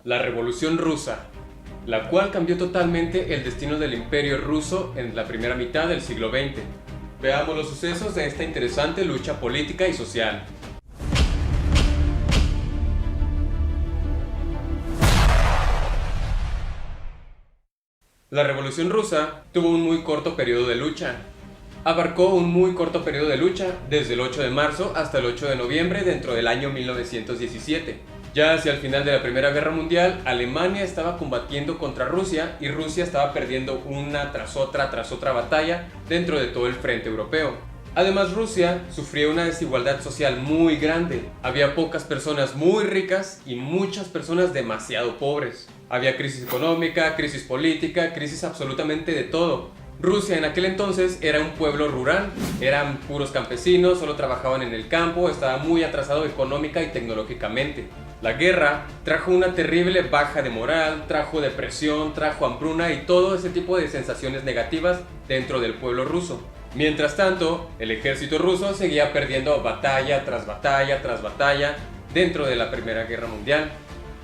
La Revolución Rusa, la cual cambió totalmente el destino del Imperio ruso en la primera mitad del siglo XX. Veamos los sucesos de esta interesante lucha política y social. La Revolución Rusa tuvo un muy corto periodo de lucha. Abarcó un muy corto periodo de lucha, desde el 8 de marzo hasta el 8 de noviembre dentro del año 1917. Ya hacia el final de la Primera Guerra Mundial, Alemania estaba combatiendo contra Rusia y Rusia estaba perdiendo una tras otra batalla dentro de todo el frente europeo. Además, Rusia sufría una desigualdad social muy grande. Había pocas personas muy ricas y muchas personas demasiado pobres. Había crisis económica, crisis política, crisis absolutamente de todo. Rusia en aquel entonces era un pueblo rural, eran puros campesinos, solo trabajaban en el campo, estaba muy atrasado económica y tecnológicamente. La guerra trajo una terrible baja de moral, trajo depresión, trajo hambruna y todo ese tipo de sensaciones negativas dentro del pueblo ruso. Mientras tanto, el ejército ruso seguía perdiendo batalla tras batalla tras batalla dentro de la Primera Guerra Mundial.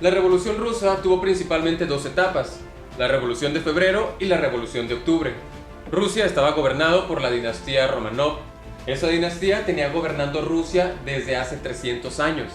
La Revolución Rusa tuvo principalmente dos etapas, la Revolución de Febrero y la Revolución de Octubre. Rusia estaba gobernado por la dinastía Romanov. Esa dinastía tenía gobernando Rusia desde hace 300 años.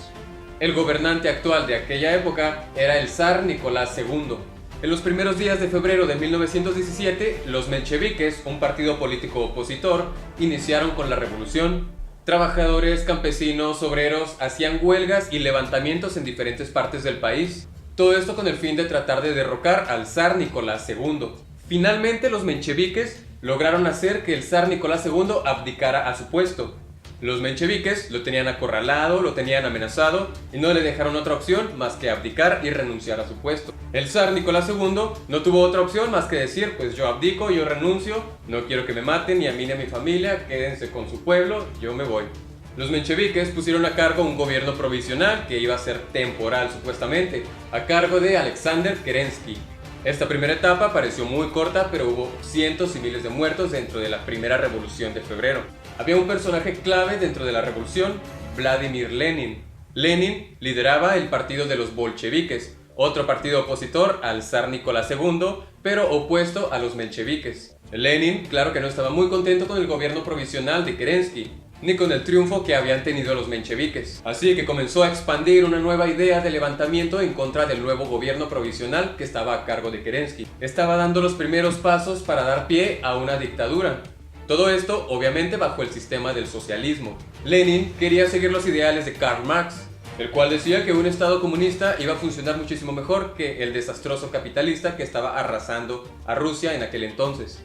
El gobernante actual de aquella época era el zar Nicolás II. En los primeros días de febrero de 1917, los mencheviques, un partido político opositor, iniciaron con la revolución. Trabajadores, campesinos, obreros hacían huelgas y levantamientos en diferentes partes del país. Todo esto con el fin de tratar de derrocar al zar Nicolás II. Finalmente, los mencheviques lograron hacer que el zar Nicolás II abdicara a su puesto. Los mencheviques lo tenían acorralado, lo tenían amenazado y no le dejaron otra opción más que abdicar y renunciar a su puesto. El zar Nicolás II no tuvo otra opción más que decir, pues yo abdico, yo renuncio, no quiero que me maten ni a mí ni a mi familia, quédense con su pueblo, yo me voy. Los mencheviques pusieron a cargo un gobierno provisional que iba a ser temporal supuestamente, a cargo de Alexander Kerensky. Esta primera etapa pareció muy corta, pero hubo cientos y miles de muertos dentro de la primera revolución de febrero. Había un personaje clave dentro de la revolución, Vladimir Lenin. Lenin lideraba el partido de los bolcheviques, otro partido opositor al zar Nicolás II, pero opuesto a los mencheviques. Lenin, claro que no estaba muy contento con el gobierno provisional de Kerensky, ni con el triunfo que habían tenido los mencheviques. Así que comenzó a expandir una nueva idea de levantamiento en contra del nuevo gobierno provisional que estaba a cargo de Kerensky. Estaba dando los primeros pasos para dar pie a una dictadura. Todo esto, obviamente, bajo el sistema del socialismo. Lenin quería seguir los ideales de Karl Marx, el cual decía que un estado comunista iba a funcionar muchísimo mejor que el desastroso capitalista que estaba arrasando a Rusia en aquel entonces.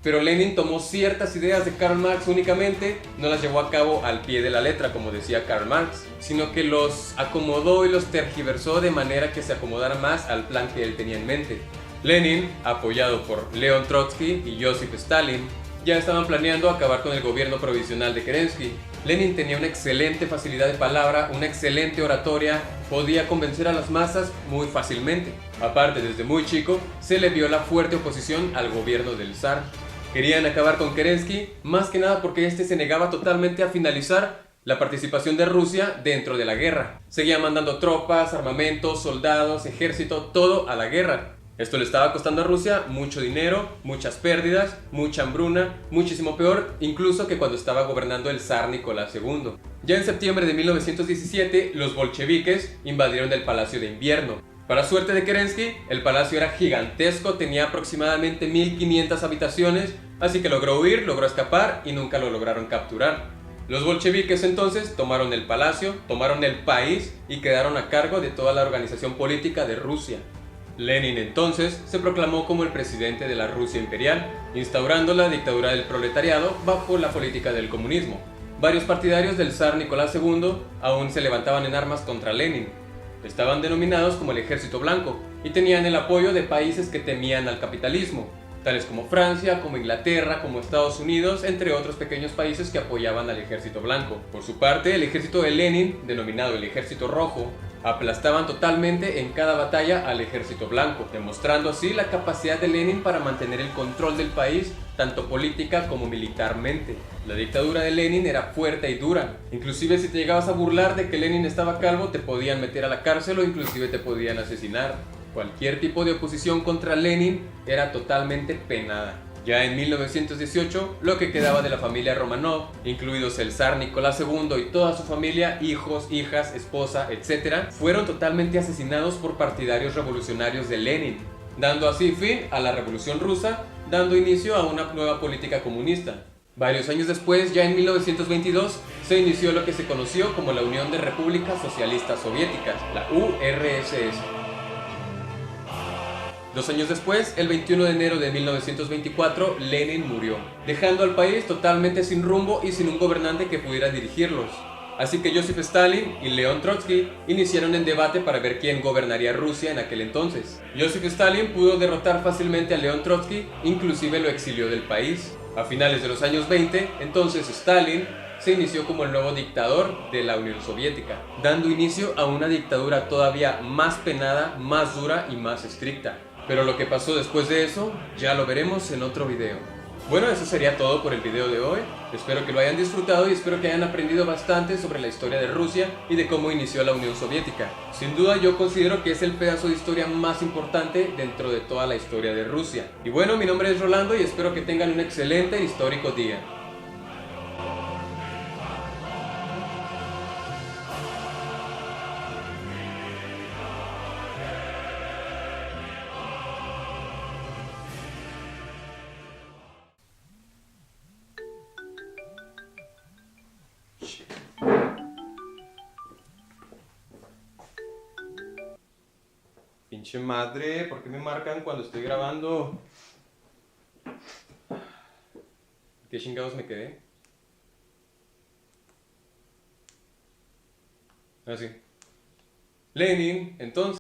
Pero Lenin tomó ciertas ideas de Karl Marx únicamente, no las llevó a cabo al pie de la letra, como decía Karl Marx, sino que los acomodó y los tergiversó de manera que se acomodaran más al plan que él tenía en mente. Lenin, apoyado por León Trotsky y Joseph Stalin, ya estaban planeando acabar con el gobierno provisional de Kerensky. Lenin tenía una excelente facilidad de palabra, una excelente oratoria, podía convencer a las masas muy fácilmente. Aparte, desde muy chico, se le vio la fuerte oposición al gobierno del zar. Querían acabar con Kerensky, más que nada porque este se negaba totalmente a finalizar la participación de Rusia dentro de la guerra. Seguía mandando tropas, armamentos, soldados, ejército, todo a la guerra. Esto le estaba costando a Rusia mucho dinero, muchas pérdidas, mucha hambruna, muchísimo peor incluso que cuando estaba gobernando el zar Nicolás II. Ya en septiembre de 1917, los bolcheviques invadieron el Palacio de Invierno. Para suerte de Kerensky, el palacio era gigantesco, tenía aproximadamente 1500 habitaciones, así que logró huir, logró escapar y nunca lo lograron capturar. Los bolcheviques entonces tomaron el palacio, tomaron el país y quedaron a cargo de toda la organización política de Rusia. Lenin entonces se proclamó como el presidente de la Rusia imperial, instaurando la dictadura del proletariado bajo la política del comunismo. Varios partidarios del zar Nicolás II aún se levantaban en armas contra Lenin. Estaban denominados como el Ejército Blanco y tenían el apoyo de países que temían al capitalismo, tales como Francia, como Inglaterra, como Estados Unidos, entre otros pequeños países que apoyaban al Ejército Blanco. Por su parte, el ejército de Lenin, denominado el Ejército Rojo, Aplastaban totalmente en cada batalla al ejército blanco, demostrando así la capacidad de Lenin para mantener el control del país, tanto política como militarmente. La dictadura de Lenin era fuerte y dura, inclusive si te llegabas a burlar de que Lenin estaba calvo te podían meter a la cárcel o inclusive te podían asesinar. Cualquier tipo de oposición contra Lenin era totalmente penada. Ya en 1918, lo que quedaba de la familia Romanov, incluidos el zar Nicolás II y toda su familia, hijos, hijas, esposa, etc., fueron totalmente asesinados por partidarios revolucionarios de Lenin, dando así fin a la Revolución Rusa, dando inicio a una nueva política comunista. Varios años después, ya en 1922, se inició lo que se conoció como la Unión de Repúblicas Socialistas Soviéticas, la URSS. 2 años después, el 21 de enero de 1924, Lenin murió, dejando al país totalmente sin rumbo y sin un gobernante que pudiera dirigirlos. Así que Joseph Stalin y León Trotsky iniciaron el debate para ver quién gobernaría Rusia en aquel entonces. Joseph Stalin pudo derrotar fácilmente a León Trotsky, inclusive lo exilió del país. A finales de los años 20, entonces Stalin se inició como el nuevo dictador de la Unión Soviética, dando inicio a una dictadura todavía más penada, más dura y más estricta. Pero lo que pasó después de eso, ya lo veremos en otro video. Bueno, eso sería todo por el video de hoy. Espero que lo hayan disfrutado y espero que hayan aprendido bastante sobre la historia de Rusia y de cómo inició la Unión Soviética. Sin duda yo considero que es el pedazo de historia más importante dentro de toda la historia de Rusia. Y bueno, mi nombre es Rolando y espero que tengan un excelente e histórico día. Pinche madre, ¿por qué me marcan cuando estoy grabando? ¿Qué chingados me quedé? Ah, sí. Lenin, entonces...